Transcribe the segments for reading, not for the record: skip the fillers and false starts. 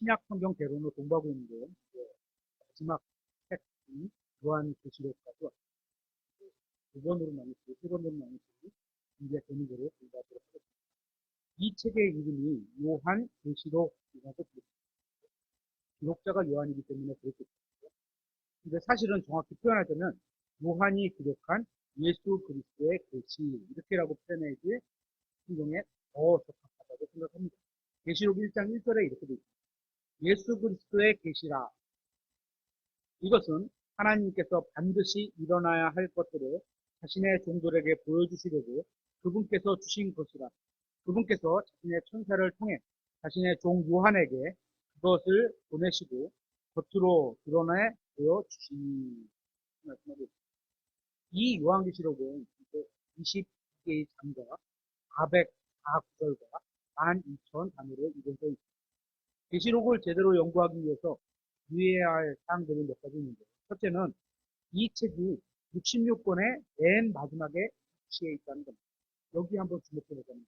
신약 성경 대론을 공부하고 있는데 마지막 책인 요한계시록까지 두 번으로 나누고 세 번으로 나누고 이제 되는 거로 공부하도록 하겠습니다. 이 책의 이름이 요한계시록이라고 부릅니다. 기록자가 요한이기 때문에 그렇게 부릅니다. 근데 사실은 정확히 표현하자면 요한이 기록한 예수 그리스도의 계시 이렇게라고 표현해야지 성경에 더 적합하다고 생각합니다. 계시록 1장 1절에 이렇게 되어 있습니다. 예수 그리스도의 계시라. 이것은 하나님께서 반드시 일어나야 할 것들을 자신의 종들에게 보여주시려고 그분께서 주신 것이라. 그분께서 자신의 천사를 통해 자신의 종 요한에게 그것을 보내시고 겉으로 드러내 보여주시니. 이 요한계시록은 20개의 장과 404구절과 12,000 단어로 이루어져 있습니다. 계시록을 제대로 연구하기 위해서 유의해야 할 사항들이 몇 가지 있는데, 첫째는 이 책이 66권의 맨 마지막에 위치해 있다는 겁니다. 여기 한번 주목해 보자면,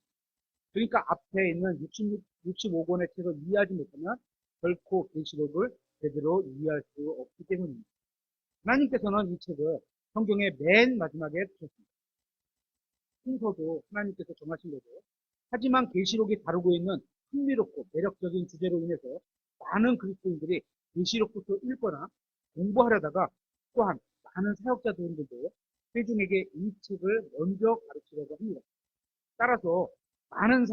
그러니까 앞에 있는 65권의 책을 이해하지 못하면 결코 계시록을 제대로 이해할 수 없기 때문입니다. 하나님께서는 이 책을 성경의 맨 마지막에 두셨습니다. 순서도 하나님께서 정하신 거죠. 하지만 계시록이 다루고 있는 흥미롭고 매력적인 주제로 인해서 많은 그리스도인들이 계시록부터 읽거나 공부하려다가 또한 많은 사역자들도 회중에게 이 책을 먼저 가르치려고 합니다. 따라서 많은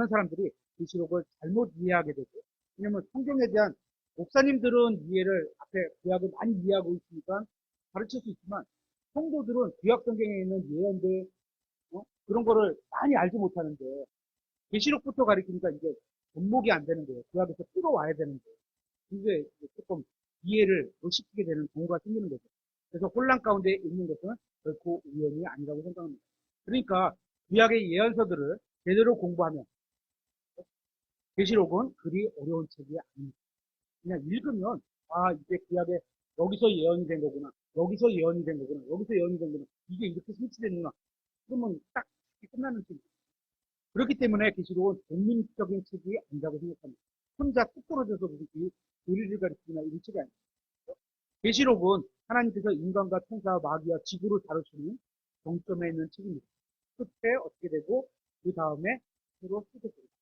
사람들이 계시록을 잘못 이해하게 되고, 왜냐하면 성경에 대한 목사님들은 이해를 앞에 구약을 많이 이해하고 있으니까 가르칠 수 있지만 성도들은 구약 성경에 있는 예언들 그런 거를 많이 알지 못하는데 계시록부터 가르치니까 이제 접목이 안 되는 거예요. 구약에서 풀어와야 되는데 이게 조금 이해를 못 시키게 되는 경우가 생기는 거죠. 그래서 혼란 가운데 있는 것은 결코 우연이 아니라고 생각합니다. 그러니까 구약의 예언서들을 제대로 공부하면 계시록은 그리 어려운 책이 아닙니다. 그냥 읽으면 이제 구약에 여기서 예언이 된 거구나, 여기서 예언이 된 거구나, 여기서 예언이 된 거구나, 이게 이렇게 설치되는구나, 그러면 딱 끝나는 책이에요. 그렇기 때문에 계시록은 독립적인 책이 아니라고 생각합니다. 혼자 뚝 떨어져서 무슨 교리를 가르치거나 이런 책이 아닙니다. 계시록은 하나님께서 인간과 천사와 마귀와 지구를 다루시는 정점에 있는 책입니다. 끝에 어떻게 되고 그 다음에 새로 쓰게 됩니다.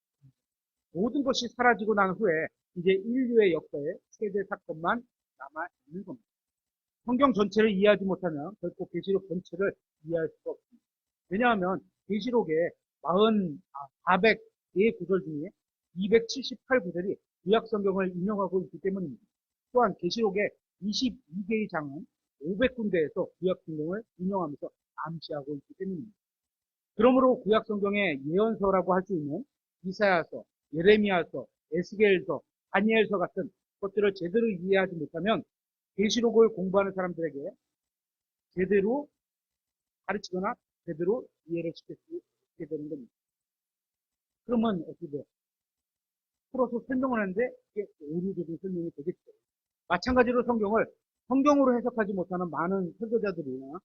모든 것이 사라지고 난 후에 이제 인류의 역사에 세대 사건만 남아있는 겁니다. 성경 전체를 이해하지 못하면 결코 계시록 전체를 이해할 수가 없습니다. 왜냐하면 계시록에 404구절 중에 278구절이 구약 성경을 인용하고 있기 때문입니다. 또한 계시록의 22개의 장은 500군데에서 구약 성경을 인용하면서 암시하고 있기 때문입니다. 그러므로 구약 성경의 예언서라고 할 수 있는 이사야서, 예레미야서, 에스겔서, 다니엘서 같은 것들을 제대로 이해하지 못하면 계시록을 공부하는 사람들에게 제대로 가르치거나 제대로 이해를 시킬 수 있게 되는 겁니다. 그러면 어떻게 돼요? 풀어서 설명을 하는데 이게 오류적인 설명이 되겠죠. 마찬가지로 성경으로 해석하지 못하는 많은 설교자들이나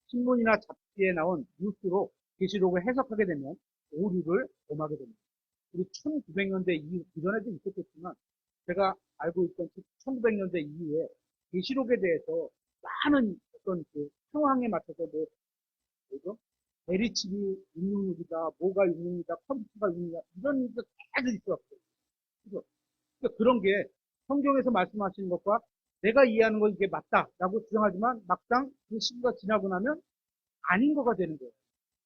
신문이나 잡지에 나온 뉴스로 계시록을 해석하게 되면 오류를 범하게 됩니다. 우리 1900년대 이후, 그전에도 있었겠지만 제가 알고 있던 1900년대 이후에 계시록에 대해서 많은 어떤 그 상황에 맞춰서 뭐죠? 대리칩이 666이다, 뭐가 666이다, 컴퓨터가 666이다, 이런 게 계속 있었어요. 그죠? 그러니까 그런 게 성경에서 말씀하시는 것과 내가 이해하는 건 이게 맞다라고 주장하지만 막상 그 시기가 지나고 나면 아닌 거가 되는 거예요.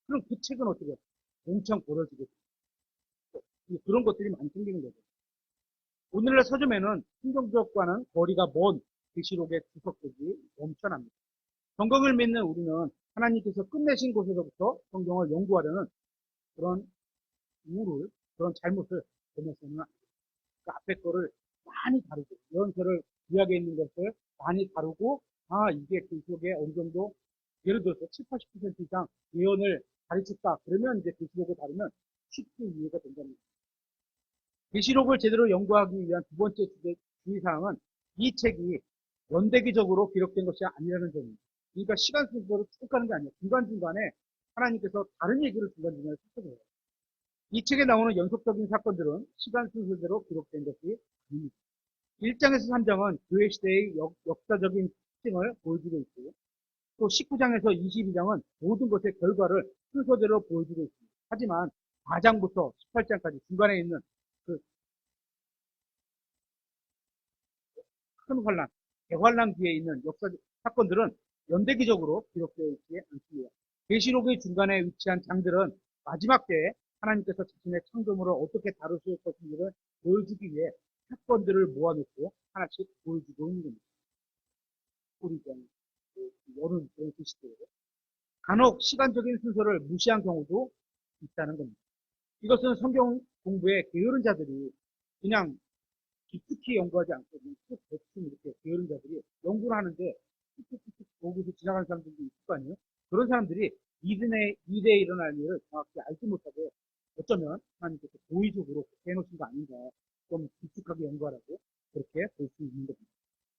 그럼 그 책은 어떻게 해요? 엄청 버려지게 돼요. 그런 것들이 많이 생기는 거죠. 오늘날 서점에는 성경적과는 거리가 먼 계시록의 주석들이 넘쳐납니다. 성경을 믿는 우리는 하나님께서 끝내신 곳에서부터 성경을 연구하려는 그런 그런 잘못을 범해서는 안 됩니다. 그 앞에 거를 많이 다루고, 예언서를 구약에 있는 것을 많이 다루고, 이게 계시록에 어느 정도, 예를 들어서 7, 80% 이상 예언을 가르쳤다. 그러면 이제 계시록을 다루면 쉽게 이해가 된답니다. 계시록을 제대로 연구하기 위한 두 번째 주의사항은 이 책이 연대기적으로 기록된 것이 아니라는 점입니다. 그러니까 시간 순서로 쭉 가는 게 아니에요. 중간중간에 하나님께서 다른 얘기를 중간중간에 섞어줘요. 이 책에 나오는 연속적인 사건들은 시간 순서대로 기록된 것이 아닙니다. 1장에서 3장은 교회 시대의 역사적인 특징을 보여주고 있고, 또 19장에서 22장은 모든 것의 결과를 순서대로 보여주고 있습니다. 하지만 4장부터 18장까지 중간에 있는 그 큰 환란, 대환란 뒤에 있는 역사적 사건들은 연대기적으로 기록되어 있지 않습니다. 계시록의 중간에 위치한 장들은 마지막 때에 하나님께서 자신의 창조물을 어떻게 다루실 것인지를 보여주기 위해 사건들을 모아놓고 하나씩 보여주고 있는 겁니다. 우리 여름 그런 시대에 간혹 시간적인 순서를 무시한 경우도 있다는 겁니다. 이것은 성경 공부의 게으른 자들이 그냥 깊숙이 연구하지 않고 쭉 대충 이렇게 게으른 자들이 연구를 하는데 툭툭툭툭 거기서 지나가는 사람들도 있을 거 아니에요? 그런 사람들이 미래에 일어날 일을 정확히 알지 못하고 어쩌면 하나님께서 고의적으로 그렇게 해놓으신 거 아닌가, 좀 깊숙하게 연구하라고 그렇게 볼 수 있는 겁니다.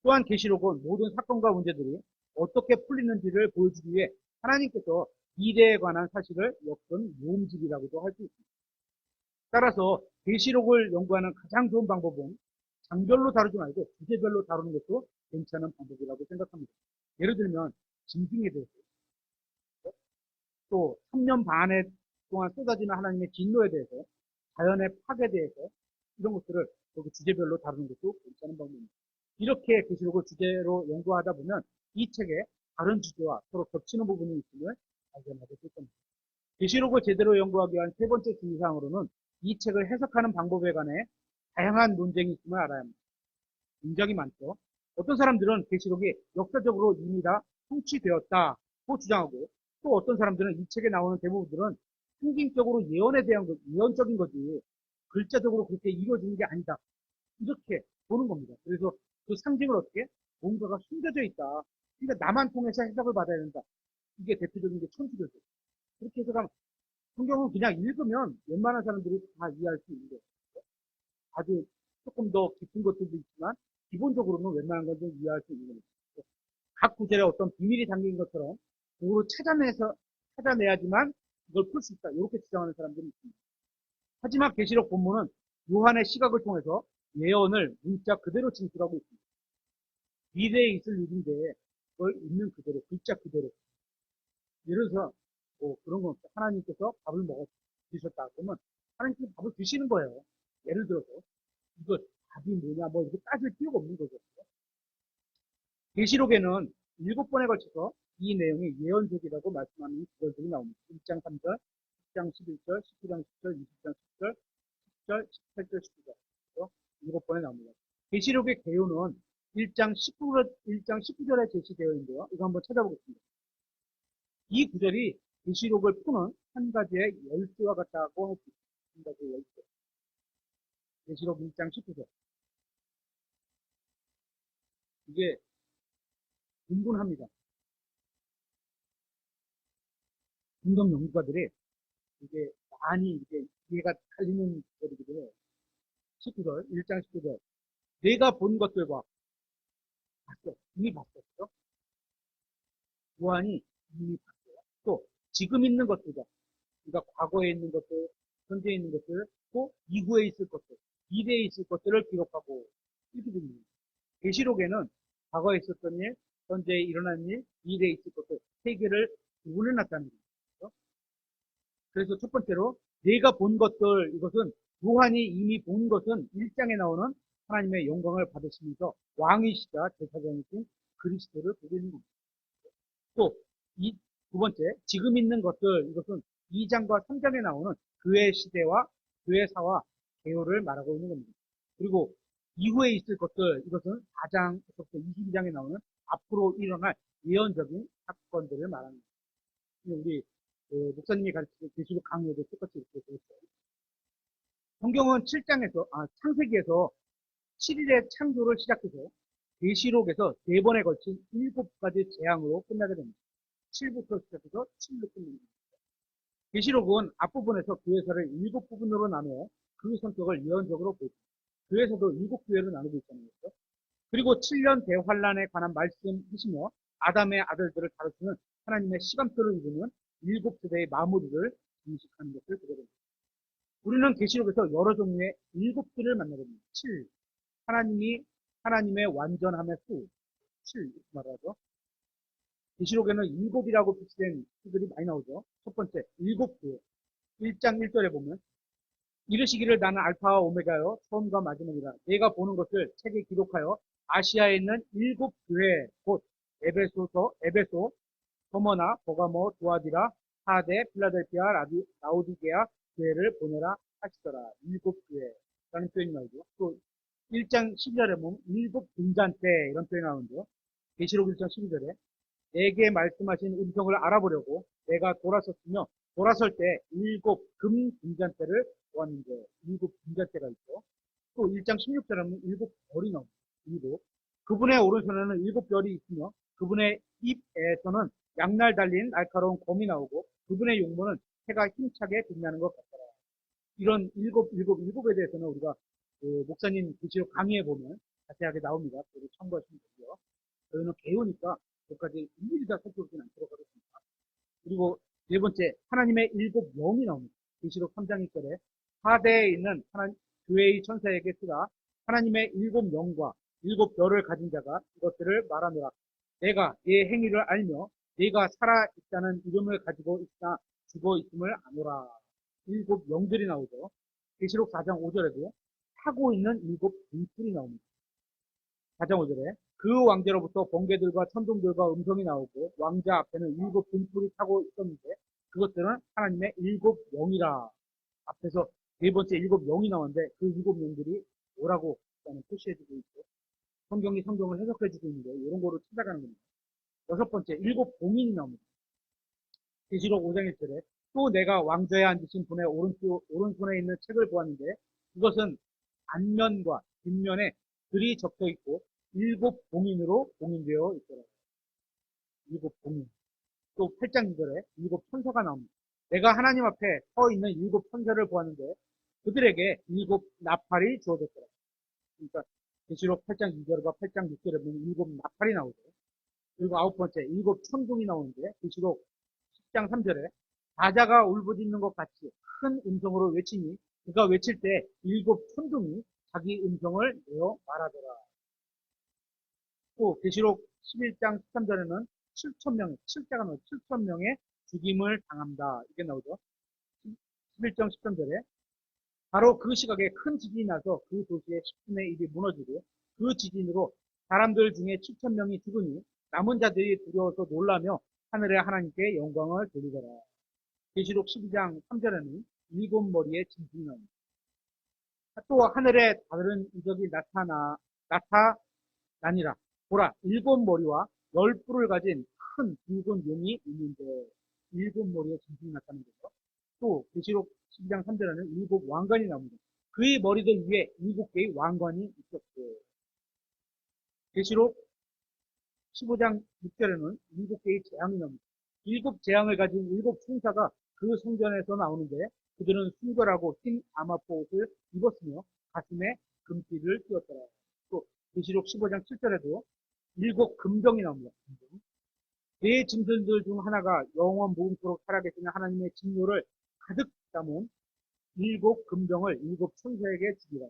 또한 계시록은 모든 사건과 문제들이 어떻게 풀리는지를 보여주기 위해 하나님께서 미래에 관한 사실을 엮은 모음집이라고도 할 수 있습니다. 따라서 계시록을 연구하는 가장 좋은 방법은 장별로 다루지 말고 주제별로 다루는 것도 괜찮은 방법이라고 생각합니다. 예를 들면 짐승에 대해서, 또 3년 반에 동안 쏟아지는 하나님의 진노에 대해서, 자연의 파괴에 대해서, 이런 것들을 여기 주제별로 다루는 것도 괜찮은 방법입니다. 이렇게 계시록을 주제로 연구하다 보면 이 책에 다른 주제와 서로 겹치는 부분이 있음을 발견하게 될 겁니다. 계시록을 제대로 연구하기 위한 세 번째 주의사항으로는 이 책을 해석하는 방법에 관해 다양한 논쟁이 있음을 알아야 합니다. 굉장히 많죠. 어떤 사람들은 계시록이 역사적으로 이미 다 성취되었다고 주장하고, 또 어떤 사람들은 이 책에 나오는 대부분들은 상징적으로 예언에 대한 예언적인 거지 글자적으로 그렇게 이루어지는 게 아니다, 이렇게 보는 겁니다. 그래서 그 상징을 어떻게 뭔가가 숨겨져 있다, 그러니까 나만 통해서 해석을 받아야 된다, 이게 대표적인 게 천주교죠. 그렇게 해석하면 성경은 그냥 읽으면 웬만한 사람들이 다 이해할 수 있는 거예요. 아주 조금 더 깊은 것들도 있지만 기본적으로는 웬만한 건 좀 이해할 수 있는 겁니다. 각 구절에 어떤 비밀이 담긴 것처럼 그거를 찾아내야지만 이걸 풀 수 있다, 이렇게 주장하는 사람들이 있습니다. 하지만 계시록 본문은 요한의 시각을 통해서 예언을 문자 그대로 진술하고 있습니다. 미래에 있을 일인데 그걸 있는 그대로, 글자 그대로. 예를 들어서 뭐 그런 거 없어요. 하나님께서 밥을 먹어 드셨다 그러면 하나님께서 밥을 드시는 거예요. 예를 들어서 이거 답이 뭐냐 뭐 이렇게 따질 필요가 없는 거죠. 계시록에는 7번에 걸쳐서 이 내용이 예언적이라고 말씀하는 구절들이 나옵니다. 1장 3절, 10장 11절, 19장 10절, 20장 10절, 10절, 18절, 19절. 7번에 나옵니다. 계시록의 개요는 1장 19절에 제시되어 있는데요. 이거 한번 찾아보겠습니다. 이 구절이 계시록을 푸는 한 가지의 열쇠와 같다고 할 수 있습니다. 한 가지의 열쇠. 계시록 1장 19절. 이게 분분합니다. 분석 연구가들이 이게 많이 이게 이해가 갈리는 구절이기도 해요. 19절, 1장 19절. 내가 본 것들과 봤어. 이미 봤어. 그죠? 요한이 이미 봤어요. 또 지금 있는 것들과, 그러니까 과거에 있는 것들, 현재에 있는 것들, 또 이후에 있을 것들, 미래에 있을 것들을 기록하고 이렇게 됩니다. 계시록에는 과거에 있었던 일, 현재에 일어난 일, 미래에 있을 것들 세 개를 구분해 놨다는 거죠. 그래서 첫 번째로 내가 본 것들, 이것은 요한이 이미 본 것은 1장에 나오는 하나님의 영광을 받으시면서 왕이시자 제사장이신 그리스도를 보고 있는 겁니다. 또 이 두 번째, 지금 있는 것들, 이것은 2장과 3장에 나오는 교회 시대와 교회사와 개요를 말하고 있는 겁니다. 그리고 이후에 있을 것들, 이것은 4장부터 22장에 나오는 앞으로 일어날 예언적인 사건들을 말하는 겁니다. 우리 목사님이 가르치는 계시록 강의에도 똑같이 이렇게 되었어요. 성경은 창세기에서 7일의 창조를 시작해서 계시록에서 4번에 걸친 7가지 재앙으로 끝나게 됩니다. 7부터 시작해서 7로 끝납니다. 계시록은 앞부분에서 교회사를 7부분으로 나누어 그 성격을 예언적으로 보입니다. 교회사도 7교회로 나누고 있다는 거죠. 그리고 7년 대환란에 관한 말씀하시며 아담의 아들들을 가르치는 하나님의 시간표를 이루는 7세대의 마무리를 인식하는 것을 보게 됩니다. 우리는 계시록에서 여러 종류의 7들을 만나게 됩니다. 7. 하나님이 하나님의 완전함의 수, 7 이렇게 말하죠. 계시록에는 일곱이라고 표시된 수들이 많이 나오죠. 첫 번째, 일곱 교회. 1장 1절에 보면 이르시기를 나는 알파와 오메가요 처음과 마지막이라 내가 보는 것을 책에 기록하여 아시아에 있는 일곱 교회 곧 에베소, 서머나, 버가모, 두아디라, 사데, 필라델피아, 라오디게아 교회를 보내라 하시더라. 일곱 교회라는 표현이 나오죠. 또 1장 12절에 보면 일곱 금잔대 이런 표현이 나오는데요. 계시록 1장 12절에 내게 말씀하신 음성을 알아보려고 내가 돌아섰으며 돌아설 때 일곱 금잔대를 보았는데 일곱 금잔대가 있죠. 또 1장 16절에 보면 일곱 별이 나옵니다. 일곱. 그분의 오른손에는 일곱 별이 있으며 그분의 입에서는 양날 달린 날카로운 검이 나오고 그분의 용모는 해가 힘차게 빛나는 것 같더라. 이런 일곱에 대해서는 우리가 그 목사님 계시록 강의에 보면 자세하게 나옵니다. 그리고 참고하시면 되고요. 저희는 개우니까 그것까지 일일이 다 살펴보진 않도록 하겠습니다. 그리고 네 번째, 하나님의 일곱 영이 나옵니다. 계시록 3장 1절에 하대에 있는 교회의 천사에게 쓰라 하나님의 일곱 영과 일곱 별을 가진 자가 이것들을 말하노라. 내가 네 행위를 알며 네가 살아있다는 이름을 가지고 있으나 죽어 있음을 아노라. 일곱 영들이 나오죠. 계시록 4장 5절에도 타고 있는 일곱 등불이 나옵니다. 4장 5절에 그 왕자로부터 번개들과 천둥들과 음성이 나오고 왕자 앞에는 일곱 등불이 타고 있었는데 그것들은 하나님의 일곱 영이라. 앞에서 네 번째 일곱 영이 나오는데 그 일곱 영들이 뭐라고 표시해주고 있고 성경을 해석해주고 있는데 이런 거를 찾아가는 겁니다. 여섯 번째 일곱 봉인이 나옵니다. 계시록 5장 1절에 또 내가 왕좌에 앉으신 분의 오른손에 있는 책을 보았는데 그것은 앞면과 뒷면에 글이 적혀 있고 일곱 봉인으로 봉인되어 있더라고요. 일곱 봉인. 또 8장 2절에 일곱 천사가 나옵니다. 내가 하나님 앞에 서 있는 일곱 천사를 보았는데 그들에게 일곱 나팔이 주어졌더라. 그러니까 계시록 8장 2절과 8장 6절에 보면 일곱 나팔이 나오죠. 그리고 아홉 번째 일곱 천둥이 나오는데 계시록 10장 3절에 사자가 울부짖는 것 같이 큰 음성으로 외치니 그가 외칠 때 일곱 천둥이 자기 음성을 내어 말하더라. 또 계시록 11장 13절에는 7천명, 7자가 나오죠. 7천명의 죽임을 당한다. 이게 나오죠. 11장 13절에 바로 그 시각에 큰 지진이 나서 그 도시의 10분의 1이 무너지고 그 지진으로 사람들 중에 7천명이 죽으니 남은 자들이 두려워서 놀라며 하늘의 하나님께 영광을 돌리더라. 계시록 12장 3절에는 일곱 머리의 짐승이 나옵니다. 또 하늘에 다른 이적이 나타나니라. 보라, 일곱 머리와 열 뿔을 가진 큰 붉은 용이 있는데 일곱 머리의 짐승이 나타나는 거죠. 또 계시록 12장 3절에는 일곱 왕관이 나옵니다. 그의 머리들 위에 일곱 개의 왕관이 있었고 계시록 15장 6절에는 일곱 개의 재앙이 나옵니다. 일곱 재앙을 가진 일곱 천사가 그 성전에서 나오는데 그들은 순결하고 흰 아마포 옷을 입었으며 가슴에 금띠를 띄었더라. 또 계시록 15장 7절에도 일곱 금병이 나옵니다. 네 짐승들 중 하나가 영원 무궁토록 살아계시는 하나님의 진노를 가득 담은 일곱 금병을 일곱 천사에게 주리라.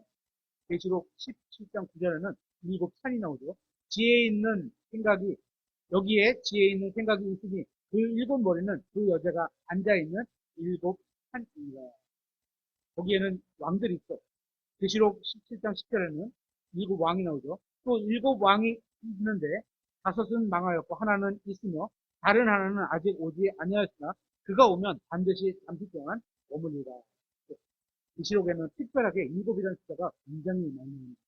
계시록 17장 9절에는 일곱 산이 나오죠. 여기에 지혜 있는 생각이 있으니 그 일곱 머리는 그 여자가 앉아있는 일곱 산입니다. 거기에는 왕들이 있어. 계시록 17장 10절에는 일곱 왕이 나오죠. 또 일곱 왕이 있는데 다섯은 망하였고 하나는 있으며 다른 하나는 아직 오지 아니하였으나 그가 오면 반드시 잠시 동안 머물리라. 계시록에는 특별하게 일곱이라는 숫자가 굉장히 많이 나옵니다.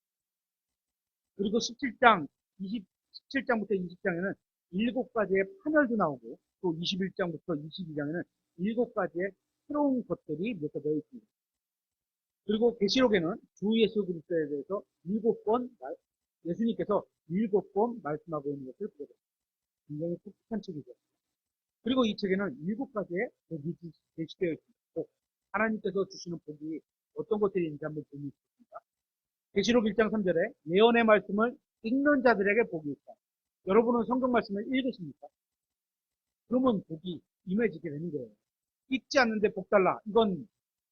그리고 17장부터 20장에는 일곱 가지의 판결도 나오고 또 21장부터 22장에는 일곱 가지의 새로운 것들이 묘사되어 있습니다. 그리고 계시록에는 주 예수 그리스도에 대해서 예수님께서 일곱 번 말씀하고 있는 것을 보게 됩니다. 굉장히 독특한 책이죠. 그리고 이 책에는 일곱 가지의 복이 제시되어 있습니다. 꼭 하나님께서 주시는 복이 어떤 것들이 있는지 한번 보면 좋겠습니다. 계시록 1장 3절에 예언의 말씀을 읽는 자들에게 복이 있다. 여러분은 성경 말씀을 읽으십니까? 그러면 복이 임해지게 되는 거예요. 읽지 않는데 복 달라. 이건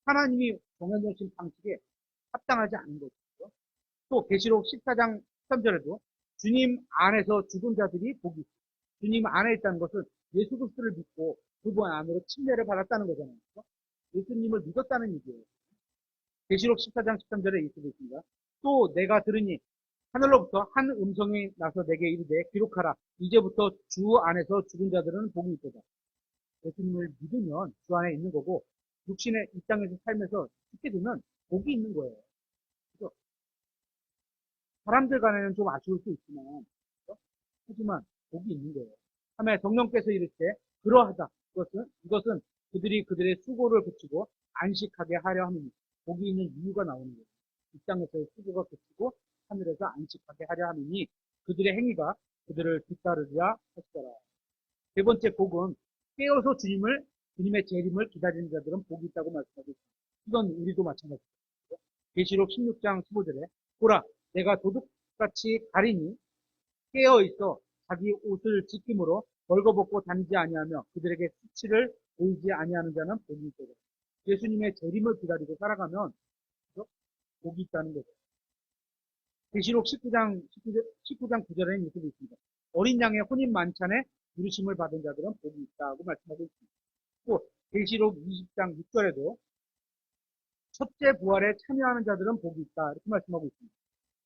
하나님이 정해놓으신 방식에 합당하지 않은 거죠. 또 계시록 14장 13절에도 주님 안에서 죽은 자들이 복이 있어요. 주님 안에 있다는 것은 예수 그리스도를 믿고 그분 안으로 침례를 받았다는 거잖아요. 그렇죠? 예수님을 믿었다는 얘기예요. 계시록 14장 13절에 이렇게 되어 있습니다. 또 내가 들으니 하늘로부터 한 음성이 나서 내게 이르되 기록하라. 이제부터 주 안에서 죽은 자들은 복이 있도다. 예수님을 믿으면 주 안에 있는 거고 육신의 이 땅에서 살면서 죽게 되면 복이 있는 거예요. 그래서 사람들 간에는 좀 아쉬울 수 있지만 그렇죠? 하지만 복이 있는 거예요. 다음에 성령께서 이를 때 그러하다. 이것은 그들이 그들의 수고를 그치고 안식하게 하려 함이니 복이 있는 이유가 나오는 거예요. 이 땅에서의 수고가 그치고 하늘에서 안식하게 하려 함이니 그들의 행위가 그들을 뒤따르리라 하시더라. 세 번째 복은 깨어서 주님의 재림을 기다리는 자들은 복이 있다고 말씀하고 있습니다. 이건 우리도 마찬가지입니다. 계시록 16장 15절에 보라 내가 도둑같이 가리니 깨어 있어 자기 옷을 지킴으로 벌거벗고 다니지 아니하며 그들에게 수치를 보이지 아니하는 자는 복이 있도다. 예수님의 재림을 기다리고 살아가면 그죠? 복이 있다는 거죠. 계시록 19장 9절에는 이렇게 되어 있습니다. 어린 양의 혼인 만찬에 부르심을 받은 자들은 복이 있다고 말씀하고 있습니다. 또 계시록 20장 6절에도 첫째 부활에 참여하는 자들은 복이 있다 이렇게 말씀하고 있습니다.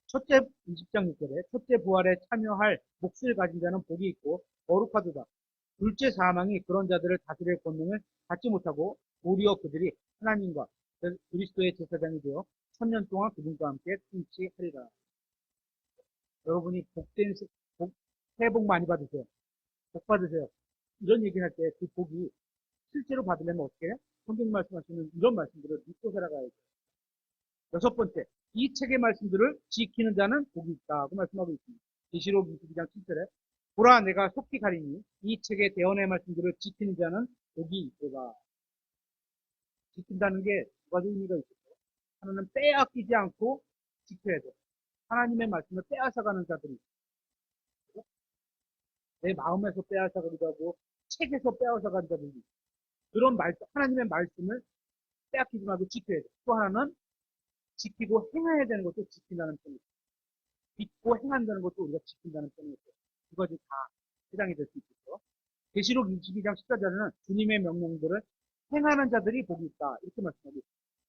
첫째 20장 6절에 첫째 부활에 참여할 몫을 가진 자는 복이 있고 거룩하도다. 둘째 사망이 그런 자들을 다스릴 권능을 갖지 못하고 도리어 그들이 하나님과 그리스도의 제사장이 되어 1000년 동안 그분과 함께 통치하리라. 여러분이 새해 복 많이 받으세요. 복 받으세요. 이런 얘기를 할 때 그 복이 실제로 받으려면 어떻게 해요? 성경 말씀하시는 이런 말씀들을 믿고 살아가야죠. 여섯 번째, 이 책의 말씀들을 지키는 자는 복이 있다고 말씀하고 있습니다. 계시록 22장 7절에 보라 내가 속히 가리니 이 책의 대언의 말씀들을 지키는 자는 복이 있도다. 지킨다는 게 두 가지 의미가 있어요. 하나는 빼앗기지 않고 지켜야 돼. 하나님의 말씀을 빼앗아가는 자들이 있어요. 내 마음에서 빼앗아가기도 하고 책에서 빼앗아가는 자들이 있어요. 그런 하나님의 말씀을 빼앗기지 말고 지켜야 돼. 또 하나는 지키고 행해야 되는 것도 지킨다는 편이죠. 믿고 행한다는 것도 우리가 지킨다는 편이죠. 두 가지 다 해당이 될 수 있겠죠. 계시록 22장 14절에는 주님의 명령들을 행하는 자들이 복이 있다. 이렇게 말씀하고 있습니다.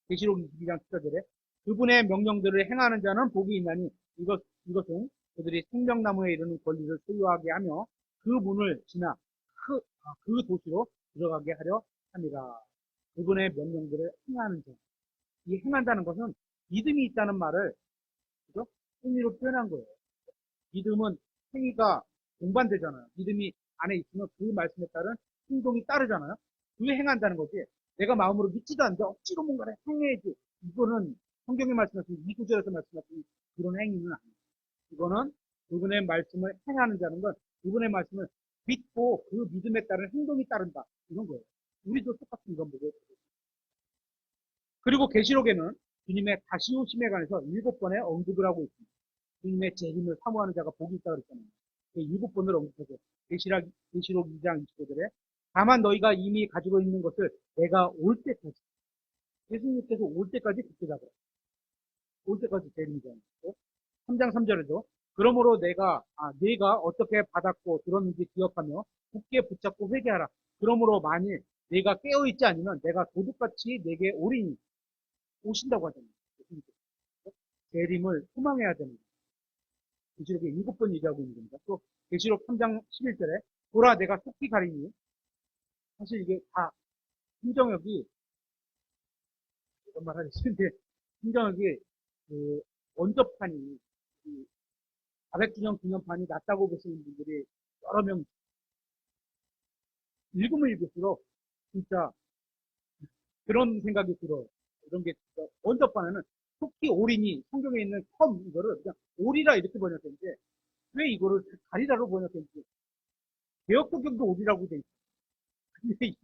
계시록 22장 14절에 그분의 명령들을 행하는 자는 복이 있나니 이것은 그들이 생명나무에 이르는 권리를 소유하게 하며 그 문을 지나 그 도시로 들어가게 하려 함이라. 그분의 명령들을 행하는 자. 이 행한다는 것은 믿음이 있다는 말을 그죠? 행위로 표현한 거예요. 믿음은 행위가 동반되잖아요. 믿음이 안에 있으면 그 말씀에 따른 행동이 따르잖아요. 그 행한다는 거지. 내가 마음으로 믿지도 않는데 억지로 뭔가를 행해야지. 이거는 성경에 말씀하신 이 구절에서 말씀하신 그런 행위는 아니에요. 이거는 그분의 말씀을 행하는 자는 건 그분의 말씀을 믿고 그 믿음에 따른 행동이 따른다. 이런 거예요. 우리도 똑같은 건 보고 그리고 계시록에는 주님의 다시 오심에 관해서 7번의 언급을 하고 있습니다. 주님의 재림을 사모하는 자가 복이 있다고 그랬잖아요. 7번을 언급해서 계시록 2장 25절에 다만 너희가 이미 가지고 있는 것을 내가 올 때까지 예수님께서 올 때까지 굳게 잡아라. 올 때까지 재림이잖아요. 3장 3절에도 그러므로 내가 어떻게 받았고 들었는지 기억하며 굳게 붙잡고 회개하라. 그러므로 만일 내가 깨어있지 않으면 내가 도둑같이 내게 오리니 오신다고 하잖아요. 재림을 소망해야 됩니다. 계시록에 7번 얘기하고 있는 겁니다. 또 계시록 3장 11절에 보라 내가 속히 가리니 사실 이게 다 심정역이 이런 말 하기 싫은데 심정역이 그 원접판이 400주년 기념판이 낫다고 보시는 분들이 여러 명 읽으면 읽을수록 진짜 그런 생각이 들어요. 이런 게 진짜 원접판에는 속히 오리니 성경에 있는 컴 이거를 그냥 오리라 이렇게 번역했는데 왜 이거를 가리라로 번역했는지 개역성경도 오리라고 돼 있어요. 근데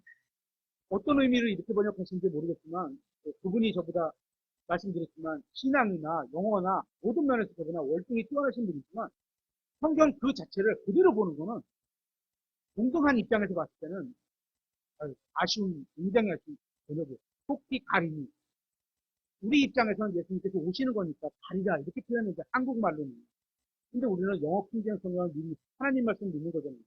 어떤 의미를 이렇게 번역하시는지 모르겠지만 그분이 저보다 말씀드렸지만 신앙이나 영어나 모든 면에서 저보다 월등히 뛰어나신 분이지만 성경 그 자체를 그대로 보는 거는 동등한 입장에서 봤을 때는 굉장히 아쉬운 번역이에요. 속히 가리니 우리 입장에서는 예수님께서 오시는 거니까 가리라 이렇게 표현했는데 한국말로는 근데 우리는 영어 킹제임스 성경을 하나님 말씀을 믿는 거잖아요.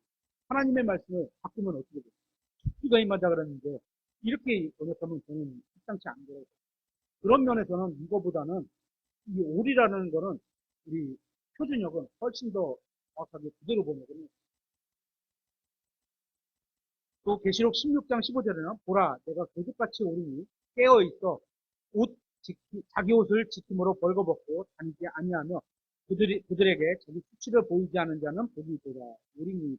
하나님의 말씀을 바꾸면 어떻게 돼요? 죽기가 임하다 그랬는데 이렇게 번역하면 저는 식상치 않은 거예요. 그런 면에서는 이거보다는 이 올이라는 거는 우리 표준역은 훨씬 더 정확하게 그대로 번역을 또 계시록 16장 15절에는 보라 내가 도둑같이 오리니 깨어있어 자기 옷을 지킴으로 벌거벗고 다니지 아니하며 그들에게 자기 수치를 보이지 않은 자는 복이 있도다. 오리니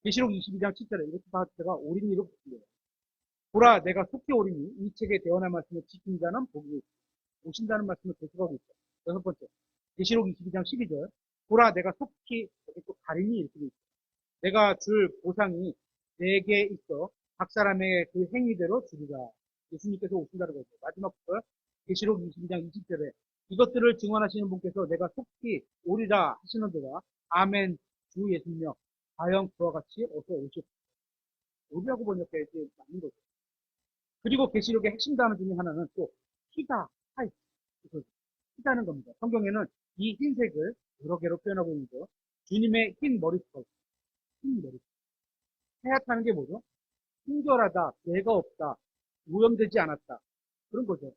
계시록 22장 7절에 이렇게 제가 오리니로 붙여요. 보라 내가 속히 오리니 이 책에 대언할 말씀을 지킨 자는 복이 있다. 오신다는 말씀을 계속하고 있어요. 여섯 번째 계시록 22장 12절 보라 내가 속히 여기 또 가리니 이렇게 돼 있어요. 내가 줄 보상이 내게 있어 각 사람의 그 행위대로 주리라. 예수님께서 오신다는 거죠. 마지막 절 계시록 22장 20절에 이것들을 증언하시는 분께서 내가 속히 오리라 하시는도다. 아멘 주 예수님여 과연 그와 같이 어서 오시옵소서. 오리라고 번역해야지 맞는 거죠. 그리고 계시록의 핵심 단어 중에 하나는 또 희다, 하이, 희다는 겁니다. 성경에는 이 흰색을 여러 개로 표현하고 있는데요. 주님의 흰 머리털, 흰 머리털. 하얗다는 게 뭐죠? 순결하다, 죄가 없다, 오염되지 않았다. 그런 거죠.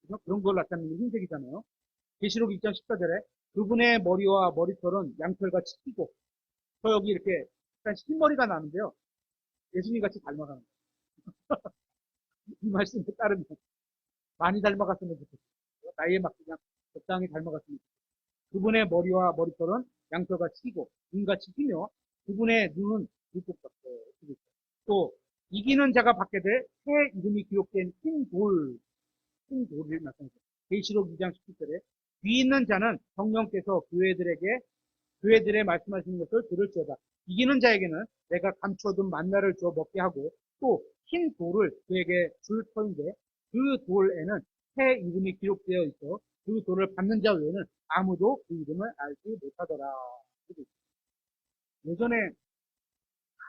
그래서 그런 걸 나타내는 게 흰색이잖아요. 계시록 2장 14절에 그분의 머리와 머리털은 양털같이 튀고 저 여기 이렇게 약간 흰머리가 나는데요. 예수님 같이 닮아가는 거예요. 이 말씀에 따르면 많이 닮아갔으면 좋겠어요. 나이에 맞게 그냥 적당히 닮아갔으면 좋겠어요. 그분의 머리와 머리털은 양털같이 튀고 눈같이 튀며 그분의 눈은 불꽃 같아요. 또 이기는 자가 받게 될 새 이름이 기록된 흰 돌을 나타내죠. 계시록 2장 17절에 귀 있는 자는 성령께서 교회들의 말씀하시는 것을 들을지어다. 이기는 자에게는 내가 감춰둔 만나를 주어 먹게 하고 또 흰 돌을 그에게 줄 터인데 그 돌에는 새 이름이 기록되어 있어 그 돌을 받는 자 외에는 아무도 그 이름을 알지 못하더라. 예전에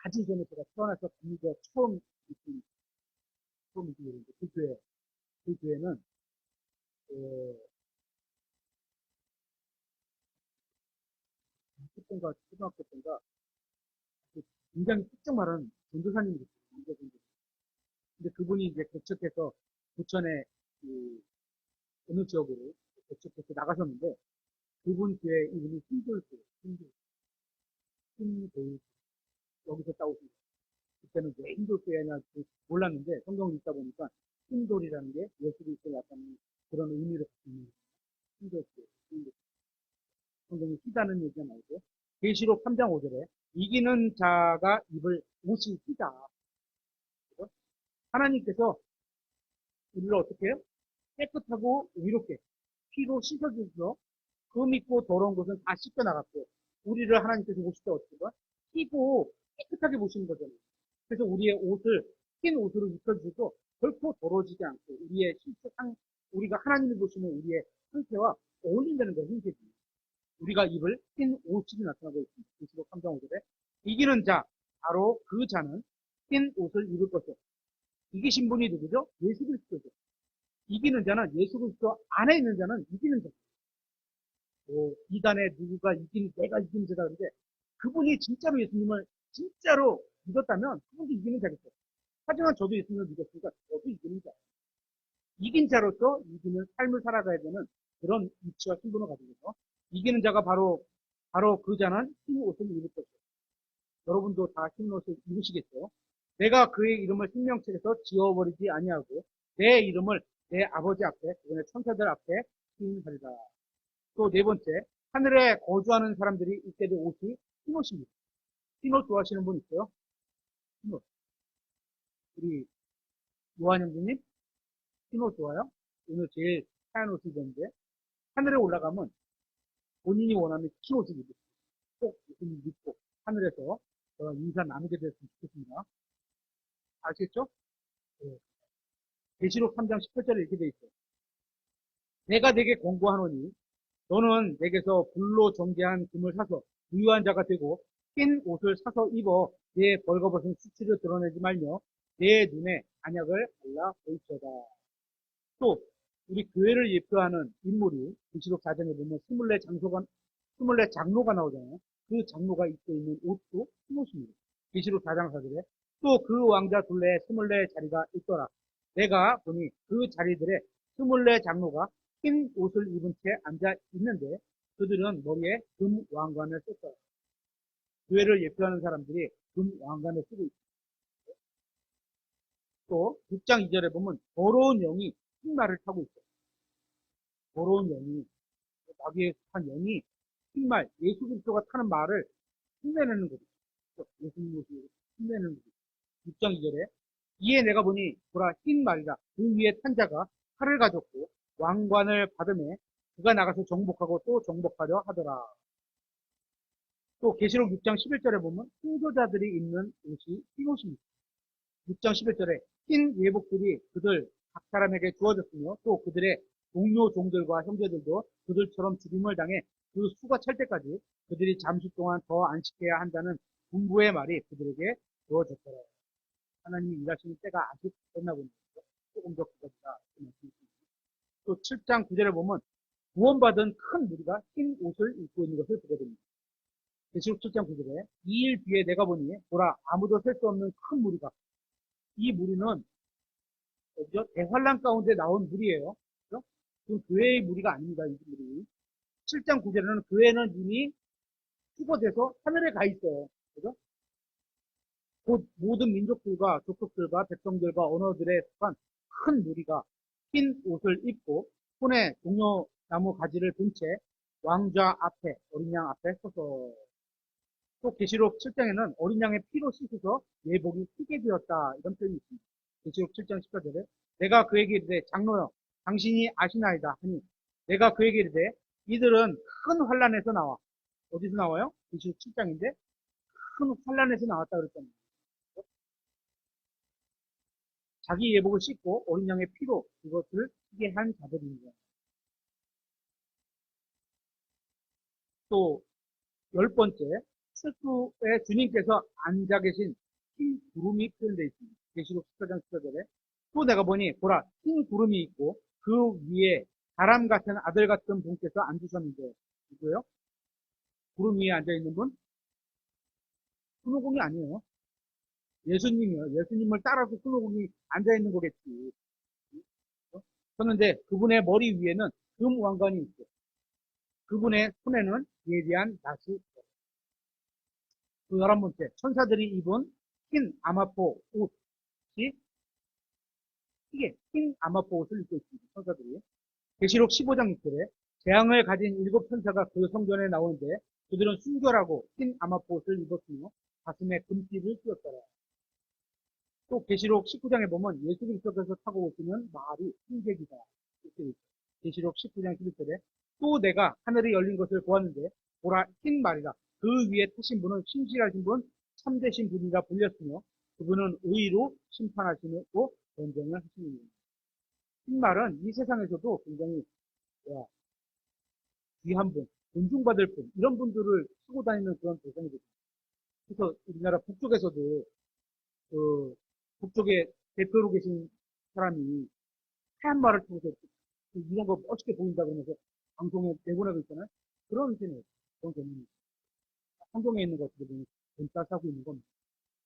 아주 전에 제가 태어나서 감리교 처음 있은 그 교회는 그때인가 초등학교 때인가 굉장히 특정 말하는 전도사님이 계셨어요. 근데 그분이 이제 개척해서 부천에 그 어느 지역으로 개척해서 나가셨는데 그분 교회 이름이 힘돌교회, 힘돌 여기서 따오신 거예요. 그때는 왜 힘돌교회냐 몰랐는데 성경을 읽다 보니까 힘돌이라는 게 예수 그리스도를 나타내는 그런 의미를 갖고 있는 힘돌교회, 힘돌. 성경이 희다는 얘기가 나오고 계시록 3장 5절에 이기는 자가 입을 옷이 희다. 그죠? 하나님께서 우리를 어떻게 해요? 깨끗하고 의롭게 피로 씻어주셔서 금 있고 더러운 것은 다 씻겨나갔고 우리를 하나님께서 보실 때 어떻게 해요? 피고 깨끗하게 보시는 거잖아요. 그래서 우리의 옷을 흰 옷으로 입혀주셔도 결코 더러워지지 않고 우리의 실제 우리가 하나님이 보시는 우리의 상태와 어울린다는 거예요. 흰색이. 우리가 입을 흰 옷이 나타나고 있습니다. 23장 5절에 이기는 자 바로 그 자는 흰 옷을 입을 것이요. 이기신 분이 누구죠? 예수 그리스도죠. 이기는 자는 예수 그리스도 안에 있는 자는 이기는 자. 이단에 누구가 내가 이기는 자다 그런데 그분이 진짜로 예수님을 진짜로 믿었다면 그분도 이기는 자겠죠. 하지만 저도 예수님을 믿었으니까 저도 이기는 자. 이긴 자로서 이기는 삶을 살아가야 되는 그런 위치와 신분을 가지고 있죠. 이기는 자가 바로 그 자는 흰 옷을 입을 것이죠. 여러분도 다 흰 옷을 입으시겠죠. 내가 그의 이름을 생명책에서 지워버리지 아니하고 내 이름을 내 아버지 앞에 그분의 천사들 앞에 시인하리라. 또 네 번째 하늘에 거주하는 사람들이 입게 될 옷이 흰 옷입니다. 흰 옷 좋아하시는 분 있어요? 흰 옷. 우리 요한 형제님 흰 옷 좋아요? 오늘 제일 하얀 옷을 입었는데 하늘에 올라가면 본인이 원하는 흰 옷을 입으세요. 꼭 예수님 믿고 하늘에서 인사 나누게 됐으면 좋겠습니다. 아시겠죠? 네. 계시록 3장 18절에 이렇게 돼 있어요. 내가 내게 권고하노니 너는 내게서 불로 정제한 금을 사서 부유한 자가 되고 흰 옷을 사서 입어 내 벌거벗은 수치를 드러내지 말며 내 눈에 안약을 발라 보이소다. 또 우리 교회를 예표하는 인물이 계시록 4장에 보면 스물네 24 장로가 나오잖아요. 그 장로가 입고 있는 옷도 흰 옷입니다. 계시록 4장 4절에 또 그 왕자 둘레에 24 자리가 있더라. 내가 보니 그 자리들에 24 장로가 흰 옷을 입은 채 앉아 있는데 그들은 머리에 금 왕관을 썼더라. 교회를 예표하는 사람들이 금 왕관을 쓰고 있습니다. 또 6장 2절에 보면 더러운 영이 흰 말을 타고 있어요. 더러운 영이 마귀에 속한 영이 흰 말, 예수 그리스도가 타는 말을 흉내내는 거죠. 예수님 모습을 흉내내는 거죠. 6장 2절에 이에 내가 보니 보라 흰 말이라 그 위에 탄 자가 칼을 가졌고 왕관을 받으매 그가 나가서 정복하고 또 정복하려 하더라. 또 계시록 6장 11절에 보면 통조자들이 입는 옷이 흰 옷입니다. 6장 11절에 흰 예복들이 그들 각 사람에게 주어졌으며 또 그들의 동료 종들과 형제들도 그들처럼 죽임을 당해 그 수가 찰 때까지 그들이 잠시 동안 더 안식해야 한다는 군부의 말이 그들에게 주어졌더라. 하나님이 일하시는 때가 아직 끝나 보니까 조금 더 기다리다. 또 7장 9절에 보면 구원받은 큰 무리가 흰 옷을 입고 있는 것을 보게 됩니다. 계시록 7장 9절에 2일 뒤에 내가 보니 보라 아무도 셀 수 없는 큰 무리가 이 무리는 대환란 가운데 나온 무리예요. 그죠? 지금 교회의 무리가 아닙니다. 이 무리. 7장 9절에는 교회는 이미 수거돼서 하늘에 가 있어요. 그죠? 곧 모든 민족들과 족속들과 백성들과 언어들에 속한 큰 무리가 흰 옷을 입고 손에 종려나무 가지를 든 채 왕좌 앞에 어린 양 앞에 서서 또 계시록 7장에는 어린 양의 피로 씻어서 예복이 희게 되었다 이런 표현이 있습니다. 계시록 7장 14절에 내가 그에게 이르되 장로여 당신이 아시나이다 하니 내가 그에게 이르되 이들은 큰 환란에서 나와 어디서 나와요? 계시록 7장인데 큰 환란에서 나왔다 그랬잖아요. 자기 예복을 씻고 어린 양의 피로 그것을 희게 한 자들입니다. 또 10번째 철수에 주님께서 앉아 계신 흰 구름이 표현되어 있습니다. 계시록 14장 14절에 또 내가 보니 보라 흰 구름이 있고 그 위에 사람 같은 아들 같은 분께서 앉으셨는데 누구예요? 구름 위에 앉아 있는 분? 손오공이 아니에요. 예수님이요. 예수님을 따라서 손오공이 앉아 있는 거겠지. 그런데 그분의 머리 위에는 금 왕관이 있고 그분의 손에는 예리한 낫이 있고 또 11번째 천사들이 입은 흰 아마포 옷이 이게 흰 아마포 옷을 입고 있습니다. 천사들이. 계시록 15장 6절에 재앙을 가진 7천사가 그 성전에 나오는데 그들은 순결하고 흰 아마포 옷을 입었으며 가슴에 금띠를 씌웠더라. 또 계시록 19장에 보면 예수 그리스도께서 타고 오시는 말이 흰색이다. 계시록 19장 11절에 또 내가 하늘이 열린 것을 보았는데 보라 흰 말이라 그 위에 타신 분은 신실하신 분 참되신 분이라 불렸으며 그분은 의로 심판하시고 전쟁을 하시는 흰 말은 이 세상에서도 굉장히 귀한 분, 존중받을 분 이런 분들을 쓰고 다니는 그런 대상이 됩니다. 그래서 우리나라 북쪽에서도 그 북쪽에 대표로 계신 사람이 하얀 말을 타고서 이런 거 멋있게 보인다 그러면서 방송에 내보내고 있잖아요. 그런 셈이에요. 그런 개념이. 성경에 있는 것들을 보면 본따 싸고 있는 겁니다.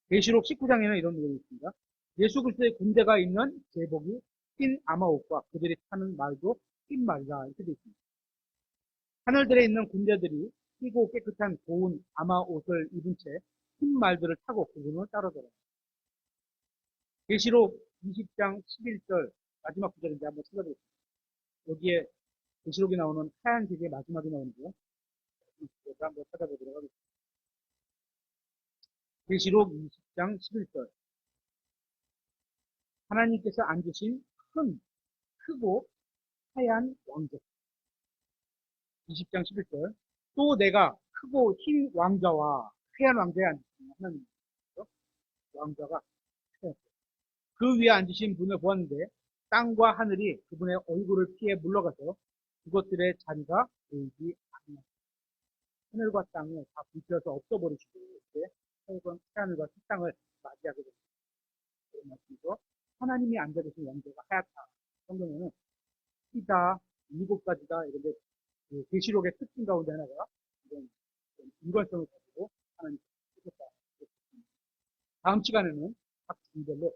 계시록 19장에는 이런 내용이 있습니다. 예수 그리스도의 군대가 있는 제복이 흰 아마옷과 그들이 타는 말도 흰 말이라 이렇게 되어 있습니다. 하늘들에 있는 군대들이 희고 깨끗한 고운 아마옷을 입은 채 흰 말들을 타고 그분을 따르더라. 계시록 20장 11절 마지막 구절인데 한번 찾아보겠습니다. 여기에 계시록에 나오는 하얀색의 마지막에 나오는데요. 한번 찾아보도록 하겠습니다. 계시록 20장 11절 하나님께서 앉으신 크고 하얀 왕자 20장 11절 또 내가 크고 흰 왕자와 하얀 왕자에 앉으신 하나님 왕자가 그 위에 앉으신 분을 보았는데 땅과 하늘이 그분의 얼굴을 피해 물러가서 그것들의 자리가 보이지 않았다. 하늘과 땅을 다 불태워서 없어버리시고 이렇게 하늘과 땅을 맞이하게 됩니다. 그런 말씀이죠. 하나님이 앉아 계신 왕자가 하얗다. 성경에는 피다, 7가지다 이런데 그 계시록의 특징 가운데 하나가 그런 일관성을 가지고 하나님 하셨다. 다음 시간에는 각 주별로